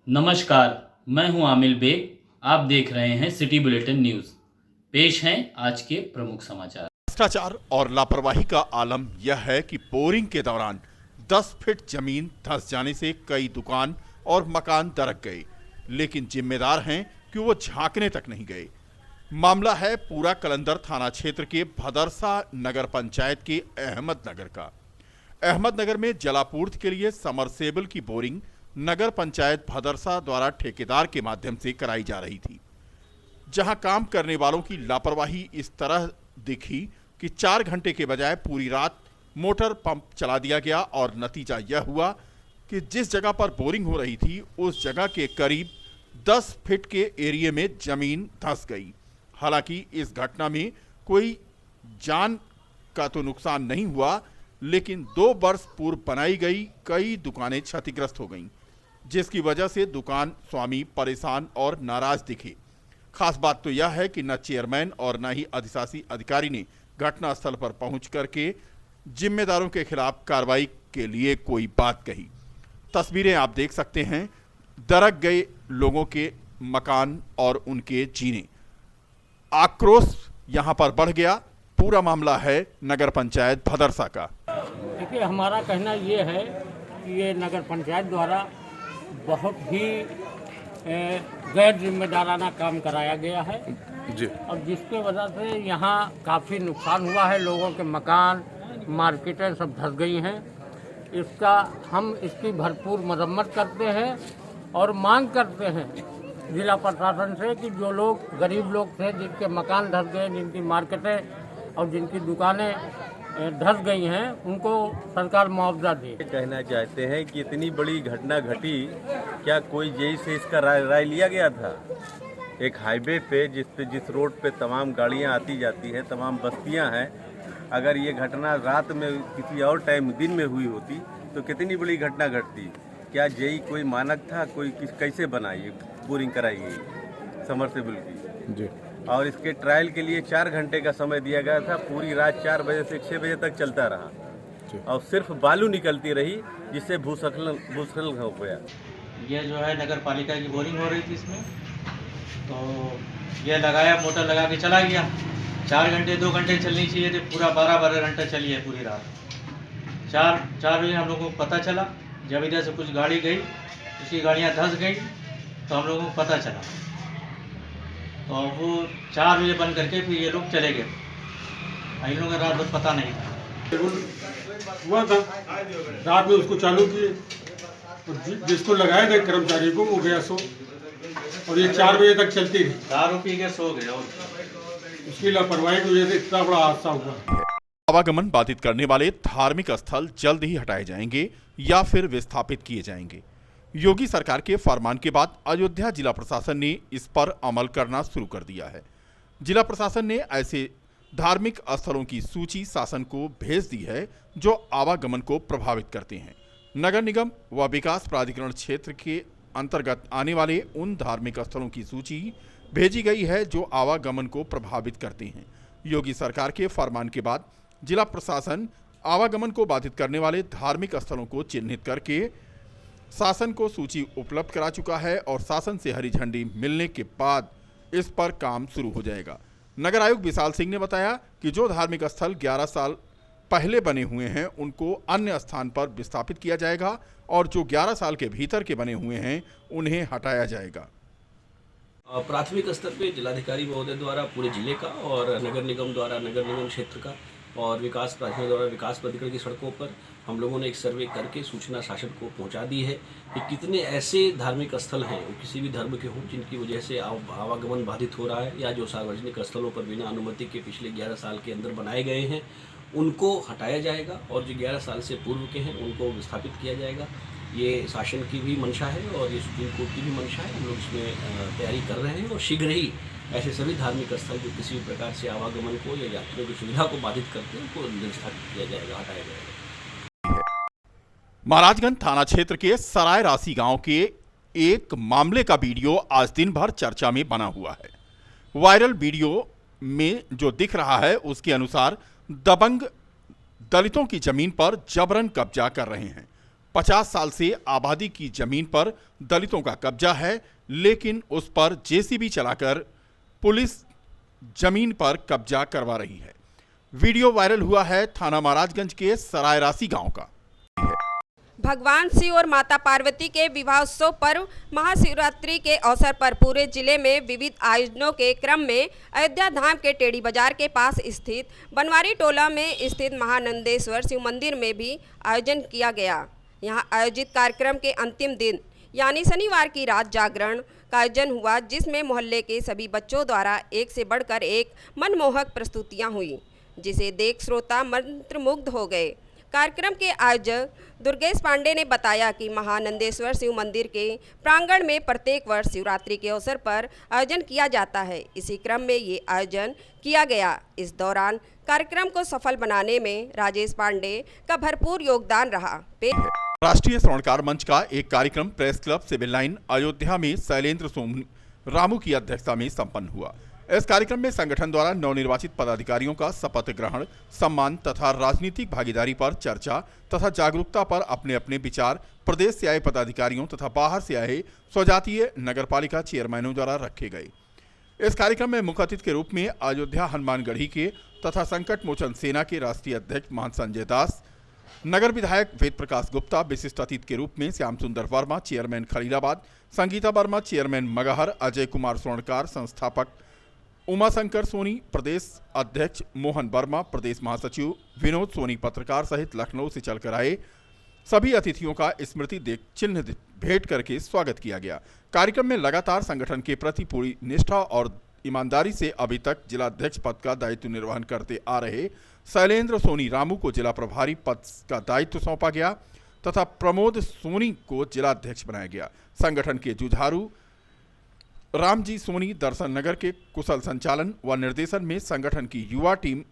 नमस्कार, मैं हूं आमिल बेग। आप देख रहे हैं सिटी बुलेटिन न्यूज। पेश हैं आज के प्रमुख समाचार। भ्रष्टाचार और लापरवाही का आलम यह है कि बोरिंग के दौरान 10 फीट जमीन धंस जाने से कई दुकान और मकान दरक गए, लेकिन जिम्मेदार हैं कि वो झांकने तक नहीं गए। मामला है पूरा कलंदर थाना क्षेत्र के भदरसा नगर पंचायत के अहमदनगर का। अहमदनगर में जलापूर्ति के लिए समरसेबल की बोरिंग नगर पंचायत भदरसा द्वारा ठेकेदार के माध्यम से कराई जा रही थी, जहां काम करने वालों की लापरवाही इस तरह दिखी कि 4 घंटे के बजाय पूरी रात मोटर पंप चला दिया गया और नतीजा यह हुआ कि जिस जगह पर बोरिंग हो रही थी उस जगह के करीब 10 फीट के एरिया में जमीन धंस गई। हालांकि इस घटना में कोई जान का तो नुकसान नहीं हुआ, लेकिन 2 वर्ष पूर्व बनाई गई कई दुकानें क्षतिग्रस्त हो गईं, जिसकी वजह से दुकान स्वामी परेशान और नाराज दिखे। खास बात तो यह है कि न चेयरमैन और न ही अधिशासी अधिकारी ने घटनास्थल पर पहुंच करके जिम्मेदारों के खिलाफ कार्रवाई के लिए कोई बात कही। तस्वीरें आप देख सकते हैं, दरक गए लोगों के मकान और उनके जीने। आक्रोश यहां पर बढ़ गया। पूरा मामला है नगर पंचायत भदरसा का। देखिए, हमारा कहना ये है कि ये नगर पंचायत द्वारा बहुत ही गैर जिम्मेदाराना काम कराया गया है जी। और जिसके वजह से यहाँ काफ़ी नुकसान हुआ है। लोगों के मकान, मार्केटें सब धंस गई हैं। हम इसकी भरपूर मरम्मत करते हैं और मांग करते हैं जिला प्रशासन से कि जो लोग गरीब लोग थे, जिनके मकान धंस गए, जिनकी मार्केटें और जिनकी दुकानें धंस गई हैं, उनको सरकार मुआवजा दे। कहना चाहते हैं कि इतनी बड़ी घटना घटी, क्या कोई जेई से इसका राय लिया गया था? एक हाईवे पे जिस रोड पे तमाम गाड़ियां आती जाती हैं, तमाम बस्तियां हैं, अगर ये घटना रात में किसी और टाइम दिन में हुई होती तो कितनी बड़ी घटना घटती। क्या जेई कोई मानक था? कैसे बनाई बोरिंग कराई गई समरसेबल की जी। और इसके ट्रायल के लिए 4 घंटे का समय दिया गया था। पूरी रात 4 बजे से 6 बजे तक चलता रहा और सिर्फ बालू निकलती रही, जिससे भूस्खलन हो गया। ये जो है नगर पालिका की बोरिंग हो रही थी इसमें, तो ये लगाया, मोटर लगा के चला गया। 4 घंटे 2 घंटे चलनी चाहिए थी, पूरा 12 घंटा चली है पूरी रात। 4 बजे हम लोगों को पता चला, जब इधर से कुछ गाड़ी गई, उसकी गाड़ियाँ धंस गई, तो हम लोगों को पता चला। तो वो 4 बजे बंद करके फिर ये लोग चले गए। इन लोगों का रात भर पता नहीं था। हुआ था रात में, उसको चालू किए और जिसको लगाया था कर्मचारी को, वो गया सो, और ये 4 बजे तक चलती रही। दारू पी के सो गए और उसकी लापरवाही की वजह से इतना बड़ा हादसा हुआ। आवागमन बाधित करने वाले धार्मिक स्थल जल्द ही हटाए जाएंगे या फिर विस्थापित किए जाएंगे। योगी सरकार के फरमान के बाद अयोध्या जिला प्रशासन ने इस पर अमल करना शुरू कर दिया है। जिला प्रशासन ने ऐसे धार्मिक स्थलों की सूची शासन को भेज दी है जो आवागमन को प्रभावित करते हैं। नगर निगम व विकास प्राधिकरण क्षेत्र के अंतर्गत आने वाले उन धार्मिक स्थलों की सूची भेजी गई है जो आवागमन को प्रभावित करते हैं। योगी सरकार के फरमान के बाद जिला प्रशासन आवागमन को बाधित करने वाले धार्मिक स्थलों को चिन्हित करके शासन को सूची उपलब्ध करा चुका है और शासन से हरी झंडी मिलने के बाद इस पर काम शुरू हो जाएगा। नगर आयुक्त विशाल सिंह ने बताया कि जो धार्मिक स्थल 11 साल पहले बने हुए हैं उनको अन्य स्थान पर विस्थापित किया जाएगा और जो 11 साल के भीतर के बने हुए हैं उन्हें हटाया जाएगा। प्राथमिक स्तर पे जिलाधिकारी महोदय द्वारा पूरे जिले का और नगर निगम द्वारा नगर निगम क्षेत्र का और विकास प्राधिकरण द्वारा विकास प्राधिकरण की सड़कों पर हम लोगों ने एक सर्वे करके सूचना शासन को पहुंचा दी है कि कितने ऐसे धार्मिक स्थल हैं, वो किसी भी धर्म के हों, जिनकी वजह से आवागमन बाधित हो रहा है या जो सार्वजनिक स्थलों पर बिना अनुमति के पिछले 11 साल के अंदर बनाए गए हैं, उनको हटाया जाएगा और जो 11 साल से पूर्व के हैं उनको विस्थापित किया जाएगा। ये शासन की भी मंशा है और ये सुप्रीम कोर्ट की भी मंशा है। हम लोग इसमें तैयारी कर रहे हैं और शीघ्र ही ऐसे सभी धार्मिक स्थल जो किसी भी प्रकार से आवागमन को या यात्रियों की सुविधा को बाधित करते हैं उनको विस्थापित किया जाएगा, हटाया जाएगा। महाराजगंज थाना क्षेत्र के सराय राशि गांव के एक मामले का वीडियो आज दिन भर चर्चा में बना हुआ है। वायरल वीडियो में जो दिख रहा है उसके अनुसार दबंग दलितों की जमीन पर जबरन कब्जा कर रहे हैं। 50 साल से आबादी की जमीन पर दलितों का कब्जा है, लेकिन उस पर जेसीबी चलाकर पुलिस जमीन पर कब्जा करवा रही है। वीडियो वायरल हुआ है थाना महाराजगंज के सरायरासी गांव का। भगवान शिव और माता पार्वती के विवाहोत्सव पर्व महाशिवरात्रि के अवसर पर पूरे जिले में विविध आयोजनों के क्रम में अयोध्या धाम के टेढ़ी बाजार के पास स्थित बनवारी टोला में स्थित महानंदेश्वर शिव मंदिर में भी आयोजन किया गया। यहां आयोजित कार्यक्रम के अंतिम दिन यानी शनिवार की रात जागरण का आयोजन हुआ, जिसमें मोहल्ले के सभी बच्चों द्वारा एक से बढ़कर एक मनमोहक प्रस्तुतियां हुई, जिसे देख श्रोता मंत्रमुग्ध हो गए। कार्यक्रम के आयोजक दुर्गेश पांडे ने बताया कि महानंदेश्वर शिव मंदिर के प्रांगण में प्रत्येक वर्ष शिवरात्रि के अवसर पर आयोजन किया जाता है। इसी क्रम में ये आयोजन किया गया। इस दौरान कार्यक्रम को सफल बनाने में राजेश पांडे का भरपूर योगदान रहा। राष्ट्रीय स्वर्णकार मंच का एक कार्यक्रम press club civil line Ayodhya में शैलेंद्र सोनी रामू की अध्यक्षता में संपन्न हुआ। इस कार्यक्रम में संगठन द्वारा नवनिर्वाचित पदाधिकारियों का शपथ ग्रहण, सम्मान तथा राजनीतिक भागीदारी पर चर्चा तथा जागरूकता पर अपने अपने विचार प्रदेश से आए पदाधिकारियों तथा बाहर से आए स्वजातीय नगरपालिका चेयरमैनों द्वारा रखे गए। इस कार्यक्रम में मुख्य अतिथि के रूप में अयोध्या हनुमानगढ़ी के तथा संकट मोचन सेना के राष्ट्रीय अध्यक्ष महंत संजय दास, नगर विधायक वेद प्रकाश गुप्ता, विशिष्ट अतिथि के रूप में श्याम सुंदर वर्मा चेयरमैन खलीलाबाद, संगीता वर्मा चेयरमैन मगहर, अजय कुमार स्वर्णकार संस्थापक, उमाशंकर सोनी प्रदेश अध्यक्ष, मोहन वर्मा प्रदेश महासचिव, विनोद सोनी पत्रकार सहित लखनऊ से चलकर आए सभी अतिथियों का स्मृति चिन्ह भेंट करके स्वागत किया गया। कार्यक्रम में लगातार संगठन के प्रति पूरी निष्ठा और ईमानदारी से अभी तक जिलाध्यक्ष पद का दायित्व निर्वहन करते आ रहे शैलेंद्र सोनी रामू को जिला प्रभारी पद का दायित्व सौंपा गया तथा प्रमोद सोनी को जिलाध्यक्ष बनाया गया। संगठन के जुझारू रामजी सोनी दर्शन नगर के कुशल संचालन व निर्देशन में संगठन की युवा टीम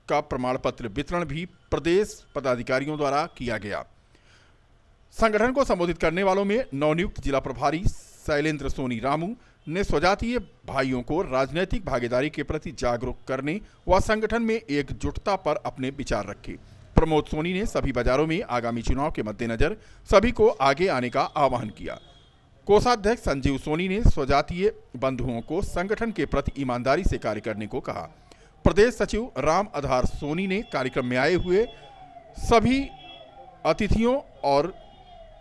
का प्रमाण पत्र वितरण भी प्रदेश पदाधिकारियों द्वारा किया गया। संगठन को संबोधित करने वालों में नवनियुक्त जिला प्रभारी शैलेंद्र सोनी रामू ने स्वजातीय भाइयों को राजनीतिक भागीदारी के प्रति जागरूक करने व संगठन में एकजुटता पर अपने विचार रखे। प्रमोद सोनी ने सभी बाजारों में आगामी चुनाव के मद्देनजर सभी को आगे आने का आह्वान किया। कोषाध्यक्ष संजीव सोनी ने स्वजातीय बंधुओं को संगठन के प्रति ईमानदारी से कार्य करने को कहा। प्रदेश सचिव राम आधार सोनी ने कार्यक्रम में आए हुए सभी अतिथियों और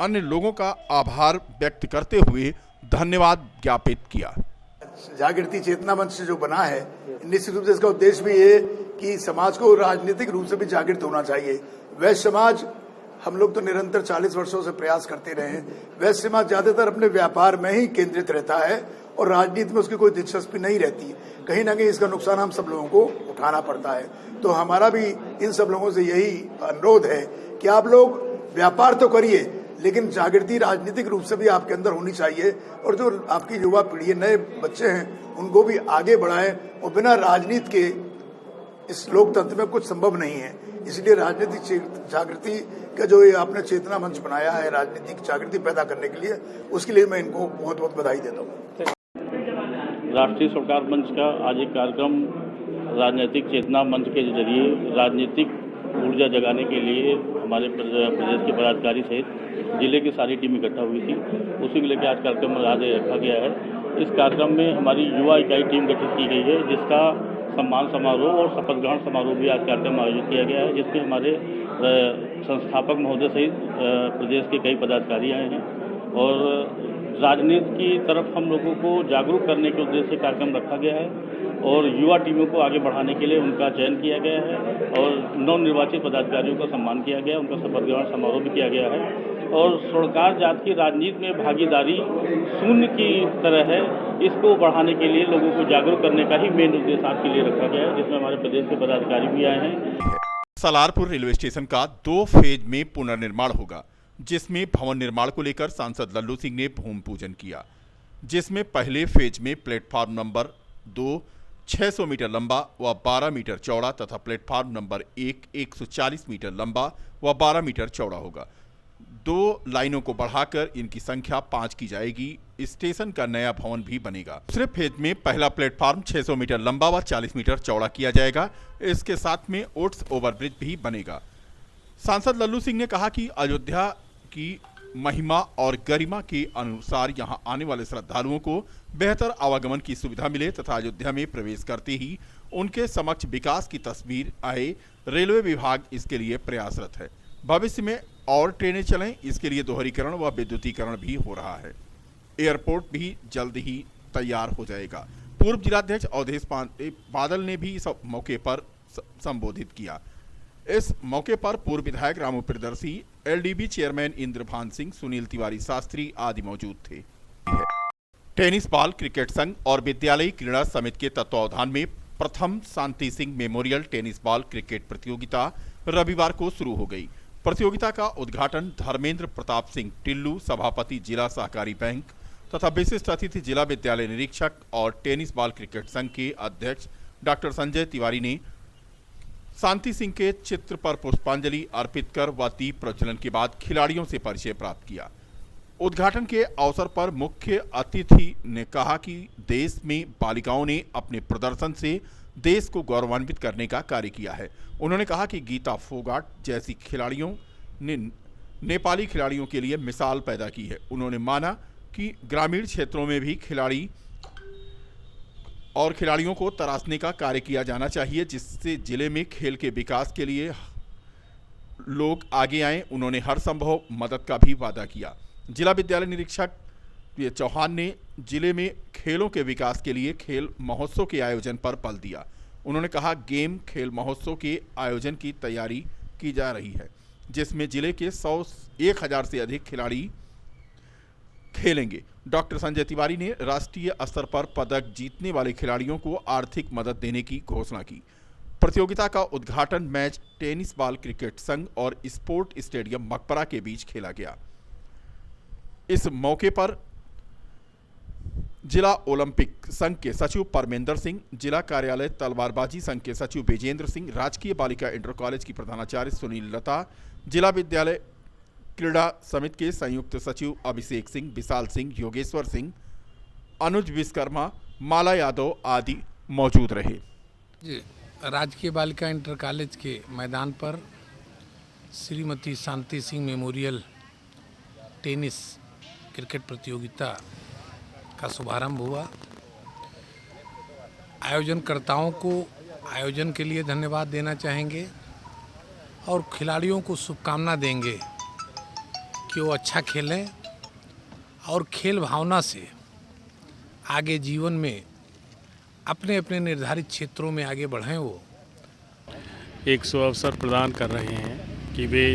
अन्य लोगों का आभार व्यक्त करते हुए धन्यवाद ज्ञापित किया। जागृति चेतना मंच जो बना है, निश्चित रूप से इसका उद्देश्य भी ये कि समाज को राजनीतिक रूप से भी जागृत होना चाहिए। वैश्य समाज, हम लोग तो निरंतर 40 वर्षों से प्रयास करते रहे हैं। वैश्य समाज ज्यादातर अपने व्यापार में ही केंद्रित रहता है और राजनीति में उसकी कोई दिलचस्पी नहीं रहती। कहीं ना कहीं इसका नुकसान हम सब लोगों को उठाना पड़ता है। तो हमारा भी इन सब लोगों से यही अनुरोध है कि आप लोग व्यापार तो करिए, लेकिन जागृति राजनीतिक रूप से भी आपके अंदर होनी चाहिए और जो आपकी युवा पीढ़ी है, नए बच्चे हैं, उनको भी आगे बढ़ाएं। और बिना राजनीति के इस लोकतंत्र में कुछ संभव नहीं है। इसलिए राजनीतिक जागृति का जो ये आपने चेतना मंच बनाया है राजनीतिक जागृति पैदा करने के लिए, उसके लिए मैं इनको बहुत बहुत बधाई देता हूँ। राष्ट्रीय स्वर्णकार मंच का आज एक कार्यक्रम राजनीतिक चेतना मंच के जरिए राजनीतिक ऊर्जा जगाने के लिए हमारे प्रदेश के पदाधिकारी सहित जिले की सारी टीम इकट्ठा हुई थी। उसी को लेकर आज कार्यक्रम आज रखा गया है। इस कार्यक्रम में हमारी युवा इकाई टीम गठित की गई है, जिसका सम्मान समारोह और शपथ ग्रहण समारोह भी आज कार्यक्रम आयोजित किया गया है, जिसमें हमारे संस्थापक महोदय सहित प्रदेश के कई पदाधिकारी आए हैं और राजनीति की तरफ हम लोगों को जागरूक करने के उद्देश्य से कार्यक्रम रखा गया है और युवा टीमों को आगे बढ़ाने के लिए उनका चयन किया गया है और नवनिर्वाचित पदाधिकारियों का सम्मान किया गया, उनका शपथ ग्रहण समारोह भी किया गया है। और स्वर्णकार जात की राजनीति में भागीदारी शून्य की तरह है, इसको बढ़ाने के लिए लोगों को जागरूक करने का ही मेन उद्देश्य आपके लिए रखा गया है, जिसमें हमारे प्रदेश के पदाधिकारी भी आए हैं। सलारपुर रेलवे स्टेशन का 2 फेज में पुनर्निर्माण होगा, जिसमें भवन निर्माण को लेकर सांसद लल्लू सिंह ने भूमि पूजन किया, जिसमें पहले फेज में प्लेटफॉर्म नंबर 2 600 मीटर लंबा व 12 मीटर चौड़ा तथा प्लेटफॉर्म नंबर 1 140 मीटर लंबा व 12 मीटर चौड़ा होगा। 2 लाइनों को बढ़ाकर इनकी संख्या 5 की जाएगी। स्टेशन का नया भवन भी बनेगा। दूसरे फेज में पहला प्लेटफॉर्म 600 मीटर लंबा व 40 मीटर चौड़ा किया जाएगा। इसके साथ में ओट्स ओवरब्रिज भी बनेगा। सांसद लल्लू सिंह ने कहा कि अयोध्या की महिमा और गरिमा के अनुसार यहां आने वाले श्रद्धालुओं को बेहतर आवागमन की सुविधा मिले तथा अयोध्या में प्रवेश करते ही उनके समक्ष विकास की तस्वीर आए। रेलवे विभाग इसके लिए प्रयासरत है। भविष्य में और ट्रेनें चलें, इसके लिए दोहरीकरण व विद्युतीकरण भी हो रहा है। एयरपोर्ट भी जल्द ही तैयार हो जाएगा। पूर्व जिलाध्यक्ष अवधेश बादल ने भी इस मौके पर संबोधित किया। इस मौके पर पूर्व विधायक रामू प्रियदर्शी, एलडीबी चेयरमैन इंद्रभान सिंह, सुनील तिवारी शास्त्री आदि मौजूद थे। टेनिस बॉल क्रिकेट संघ और विद्यालयी क्रीड़ा समिति के तत्वावधान में प्रथम Shanti Singh memorial tennis ball cricket प्रतियोगिता रविवार को शुरू हो गई। प्रतियोगिता का उद्घाटन धर्मेंद्र प्रताप सिंह टिल्लू, सभापति जिला सहकारी बैंक तथा विशिष्ट अतिथि जिला विद्यालय निरीक्षक और टेनिस बॉल क्रिकेट संघ के अध्यक्ष डॉक्टर संजय तिवारी ने शांति सिंह के चित्र पर पुष्पांजलि अर्पित कर व दीप प्रज्वलन के बाद खिलाड़ियों से परिचय प्राप्त किया। उद्घाटन के अवसर पर मुख्य अतिथि ने कहा कि देश में बालिकाओं ने अपने प्रदर्शन से देश को गौरवान्वित करने का कार्य किया है। उन्होंने कहा कि गीता फोगाट जैसी खिलाड़ियों ने नेपाली खिलाड़ियों के लिए मिसाल पैदा की है। उन्होंने माना कि ग्रामीण क्षेत्रों में भी खिलाड़ियों को तराशने का कार्य किया जाना चाहिए, जिससे जिले में खेल के विकास के लिए लोग आगे आएं। उन्होंने हर संभव मदद का भी वादा किया। जिला विद्यालय निरीक्षक चौहान ने जिले में खेलों के विकास के लिए खेल महोत्सव के आयोजन पर बल दिया। उन्होंने कहा गेम खेल महोत्सव के आयोजन की तैयारी की जा रही है, जिसमें जिले के 1000 से अधिक खिलाड़ी खेलेंगे। डॉक्टर संजय तिवारी ने राष्ट्रीय स्तर पर पदक जीतने वाले खिलाड़ियों को आर्थिक मदद देने की घोषणा की। प्रतियोगिता का उद्घाटन मैच टेनिस बॉल क्रिकेट संघ और स्पोर्ट स्टेडियम मकबरा के बीच खेला गया। इस मौके पर जिला ओलंपिक संघ के सचिव परमेंद्र सिंह, जिला कार्यालय तलवारबाजी संघ के सचिव विजेंद्र सिंह, राजकीय बालिका इंटर कॉलेज की प्रधानाचार्य सुनील लता, जिला विद्यालय क्रीड़ा समिति के संयुक्त सचिव अभिषेक सिंह, विशाल सिंह, योगेश्वर सिंह, अनुज विश्वकर्मा, माला यादव आदि मौजूद रहे। जी, राजकीय बालिका इंटर कॉलेज के मैदान पर श्रीमती शांति सिंह मेमोरियल टेनिस क्रिकेट प्रतियोगिता का शुभारंभ हुआ। आयोजनकर्ताओं को आयोजन के लिए धन्यवाद देना चाहेंगे और खिलाड़ियों को शुभकामना देंगे कि वो अच्छा खेलें और खेल भावना से आगे जीवन में अपने अपने निर्धारित क्षेत्रों में आगे बढ़ें। वो एक अवसर प्रदान कर रहे हैं कि वे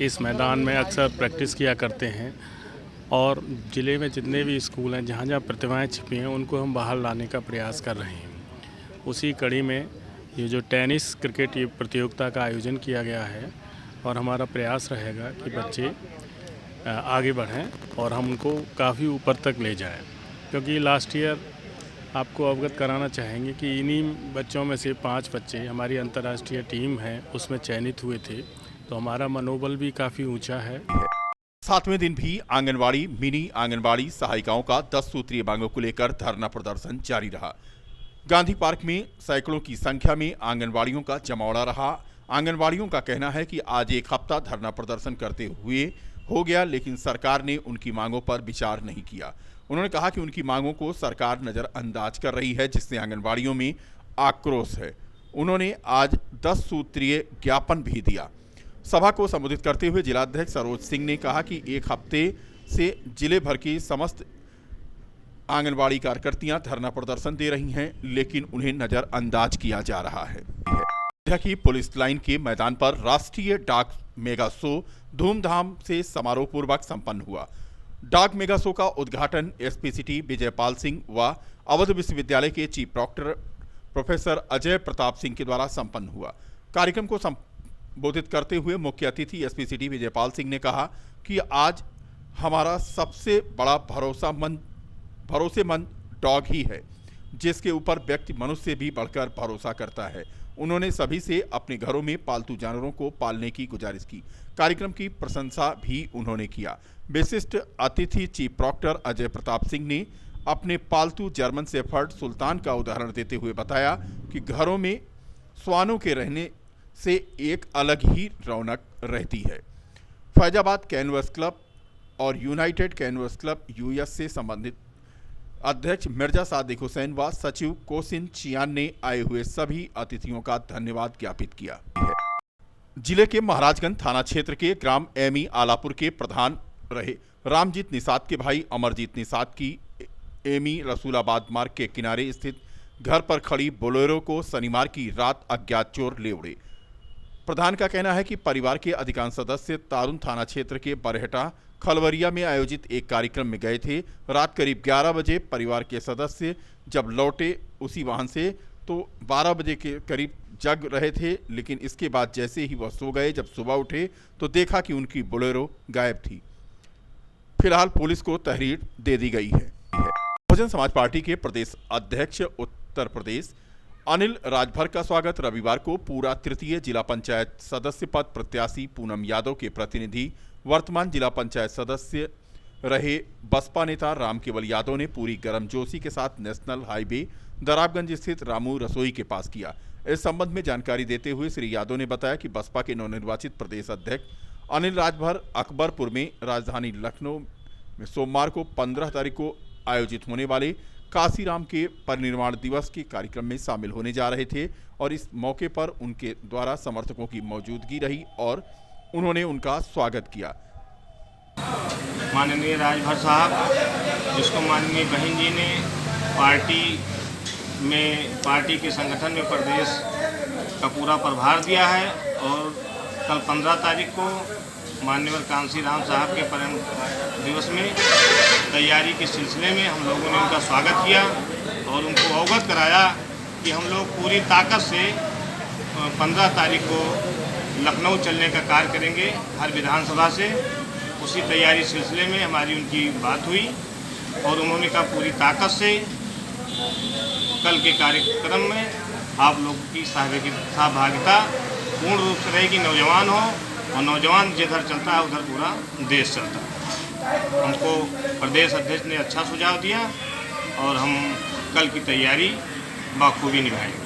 इस मैदान में अक्सर प्रैक्टिस किया करते हैं और ज़िले में जितने भी स्कूल हैं जहाँ जहाँ प्रतिभाएं छिपी हैं उनको हम बाहर लाने का प्रयास कर रहे हैं। उसी कड़ी में ये जो टेनिस क्रिकेट ये प्रतियोगिता का आयोजन किया गया है और हमारा प्रयास रहेगा कि बच्चे आगे बढ़ें और हम उनको काफ़ी ऊपर तक ले जाएं, क्योंकि लास्ट ईयर आपको अवगत कराना चाहेंगे कि इन्हीं बच्चों में से 5 बच्चे हमारी अंतर्राष्ट्रीय टीम है उसमें चयनित हुए थे, तो हमारा मनोबल भी काफ़ी ऊंचा है। 7वें दिन भी आंगनवाड़ी, मिनी आंगनवाड़ी सहायिकाओं का 10 सूत्रीय मांगों को लेकर धरना प्रदर्शन जारी रहा। गांधी पार्क में सैकड़ों की संख्या में आंगनवाड़ियों का जमावड़ा रहा। आंगनवाड़ियों का कहना है कि आज एक हफ्ता धरना प्रदर्शन करते हुए हो गया, लेकिन सरकार ने उनकी मांगों पर विचार नहीं किया। उन्होंने कहा कि उनकी मांगों को सरकार नज़रअंदाज कर रही है, जिससे आंगनवाड़ियों में आक्रोश है। उन्होंने आज 10 सूत्रीय ज्ञापन भी दिया। सभा को संबोधित करते हुए जिलाध्यक्ष सरोज सिंह ने कहा कि एक हफ्ते से जिले भर की समस्त आंगनवाड़ी कार्यकर्तियां धरना प्रदर्शन दे रही हैं, लेकिन उन्हें नज़रअंदाज किया जा रहा है। अयोध्या की पुलिस लाइन के मैदान पर राष्ट्रीय डाक मेगा शो धूमधाम से समारोह पूर्वक संपन्न हुआ। डाक मेगा शो का उद्घाटन एसपी सिटी विजयपाल सिंह व अवध विश्वविद्यालय के chief proctor professor Ajay Pratap Singh के द्वारा संपन्न हुआ। कार्यक्रम को संबोधित करते हुए मुख्य अतिथि एसपी सिटी विजयपाल सिंह ने कहा कि आज हमारा सबसे बड़ा भरोसेमंद डॉग ही है, जिसके ऊपर व्यक्ति मनुष्य से भी बढ़कर भरोसा करता है। उन्होंने सभी से अपने घरों में पालतू जानवरों को पालने की गुजारिश की। कार्यक्रम की प्रशंसा भी उन्होंने किया। विशिष्ट अतिथि चीफ प्रॉक्टर अजय प्रताप सिंह ने अपने पालतू जर्मन शेफर्ड सुल्तान का उदाहरण देते हुए बताया कि घरों में श्वानों के रहने से एक अलग ही रौनक रहती है। फैजाबाद कैनवस क्लब और यूनाइटेड कैनवस क्लब यूएस से संबंधित अध्यक्ष मिर्जा सादिक हुसैन व सचिव कोसिन चियान ने आए हुए सभी अतिथियों का धन्यवाद ज्ञापित किया है। जिले के महाराजगंज थाना क्षेत्र के ग्राम एमी आलापुर के प्रधान रहे रामजीत निषाद के भाई अमरजीत निषाद की एमी रसूलाबाद मार्ग के किनारे स्थित घर पर खड़ी बोलेरो को शनिवार की रात अज्ञात चोर ले उड़े। प्रधान का कहना है कि परिवार के अधिकांश सदस्य तारुन थाना क्षेत्र के बरहटा खलवरिया में आयोजित एक कार्यक्रम में गए थे। रात करीब 11 बजे परिवार के सदस्य जब लौटे उसी वाहन से तो 12 बजे के करीब जग रहे थे, लेकिन इसके बाद जैसे ही वह सो गए, जब सुबह उठे तो देखा कि उनकी बोलेरो गायब थी। फिलहाल पुलिस को तहरीर दे दी गई है। बहुजन समाज पार्टी के प्रदेश अध्यक्ष उत्तर प्रदेश अनिल राजभर का स्वागत रविवार को पूरा तृतीय जिला पंचायत सदस्य पद प्रत्याशी पूनम यादव के प्रतिनिधि वर्तमान जिला पंचायत सदस्य रहे बसपा नेता राम केवल यादव ने पूरी गर्मजोशी के साथ नेशनल हाईवे दराबगंज स्थित रामू रसोई के पास किया। इस संबंध में जानकारी देते हुए श्री यादव ने बताया कि बसपा के नवनिर्वाचित प्रदेश अध्यक्ष अनिल राजभर अकबरपुर में राजधानी लखनऊ में सोमवार को 15 तारीख को आयोजित होने वाले काशीराम के परिनिर्वाण दिवस के कार्यक्रम में शामिल होने जा रहे थे और इस मौके पर उनके द्वारा समर्थकों की मौजूदगी रही और उन्होंने उनका स्वागत किया। माननीय राजभर साहब, जिसको माननीय बहन जी ने पार्टी के संगठन में प्रदेश का पूरा प्रभार दिया है और कल 15 तारीख को माननीय कांशीराम साहब के परम दिवस में तैयारी के सिलसिले में हम लोगों ने उनका स्वागत किया और उनको अवगत कराया कि हम लोग पूरी ताकत से 15 तारीख को लखनऊ चलने का कार्य करेंगे हर विधानसभा से। उसी तैयारी सिलसिले में हमारी उनकी बात हुई और उन्होंने कहा पूरी ताकत से कल के कार्यक्रम में आप लोगों की सहभागिता पूर्ण रूप से रहेगी। नौजवान हो और नौजवान जिधर चलता है उधर पूरा देश चलता है। हमको प्रदेश अध्यक्ष ने अच्छा सुझाव दिया और हम कल की तैयारी बखूबी निभाएंगे।